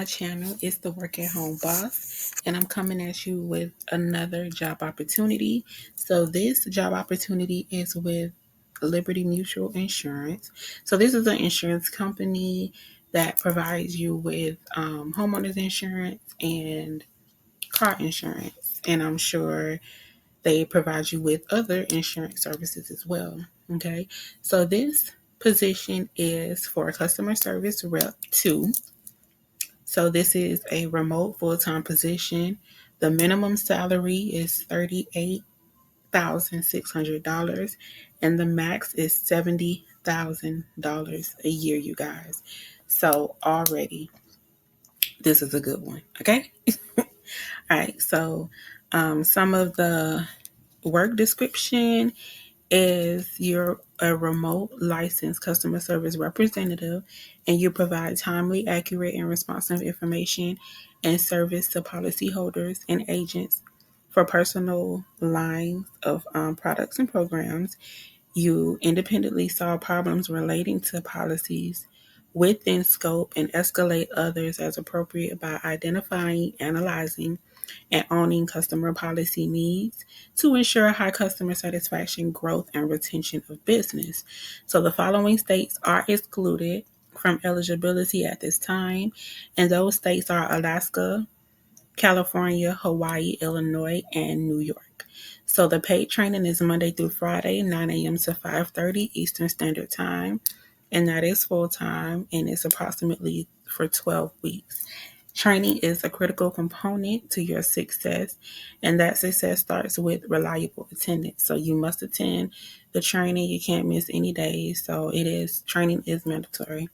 channel. It's the Work at Home Boss, and I'm coming at you with another job opportunity. So this job opportunity is with Liberty Mutual Insurance. So this is an insurance company that provides you with homeowners insurance and car insurance, and I'm sure they provide you with other insurance services as well. Okay, so this position is for customer service rep 2. So this is a remote full-time position. The minimum salary is $38,600 and the max is $70,000 a year, you guys. So already this is a good one. Okay. All right. So some of the work description is you're a remote licensed customer service representative and you provide timely, accurate, and responsive information and service to policyholders and agents for personal lines of products and programs. You independently solve problems relating to policies within scope and escalate others as appropriate by identifying, analyzing, and owning customer policy needs to ensure high customer satisfaction, growth, and retention of business. So the following states are excluded from eligibility at this time, and those states are Alaska, California, Hawaii, Illinois, and New York. So the paid training is Monday through Friday, 9 a.m. to 5:30 Eastern Standard Time, and that is full time, and it's approximately for 12 weeks. Training is a critical component to your success, and that success starts with reliable attendance. So you must attend the training. You can't miss any days. So training is mandatory.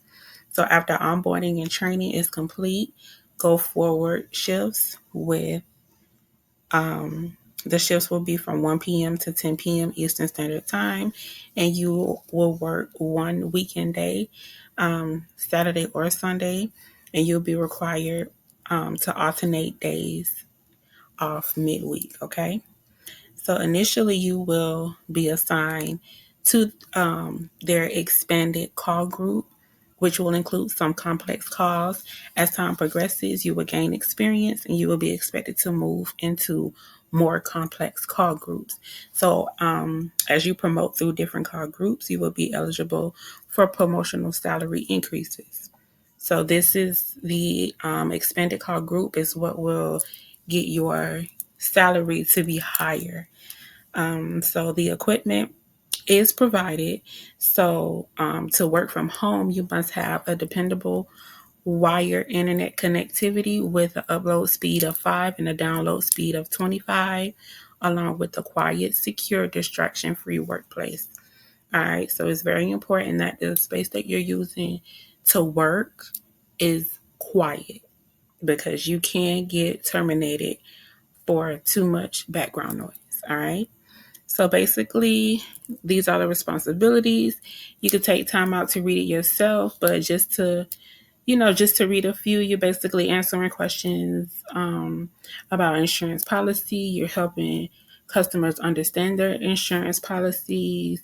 So after onboarding and training is complete, go forward shifts with the shifts will be from 1 p.m. to 10 p.m. Eastern Standard Time, and you will work one weekend day, Saturday or Sunday, and you'll be required to alternate days off midweek, okay? So initially you will be assigned to their expanded call group, which will include some complex calls. As time progresses, you will gain experience and you will be expected to move into more complex call groups. So as you promote through different call groups, you will be eligible for promotional salary increases. So this is the expanded call group is what will get your salary to be higher. So the equipment is provided. So to work from home, you must have a dependable wire internet connectivity with an upload speed of 5 and a download speed of 25, along with a quiet, secure, distraction-free workplace. All right, so it's very important that the space that you're using to work is quiet because you can get terminated for too much background noise. All right. So basically, these are the responsibilities. You could take time out to read it yourself, but just to read a few, you're basically answering questions about insurance policy. You're helping customers understand their insurance policies.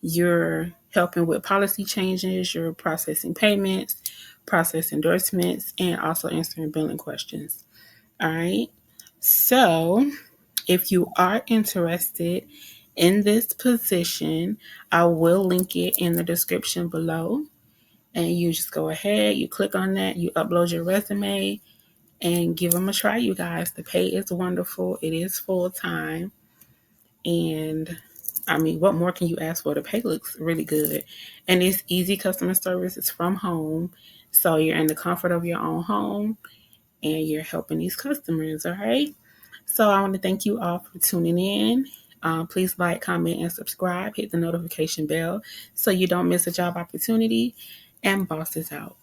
You're helping with policy changes. You're processing payments, process endorsements, and also answering billing questions. All right. So if you are interested in this position, I will link it in the description below. And you just go ahead, you click on that, you upload your resume, and give them a try, you guys. The pay is wonderful. It is full time. And I mean, what more can you ask for? The pay looks really good. And it's easy customer service. It's from home. So you're in the comfort of your own home and you're helping these customers, all right? So I want to thank you all for tuning in. Please like, comment, and subscribe. Hit the notification bell so you don't miss a job opportunity. And Boss is out.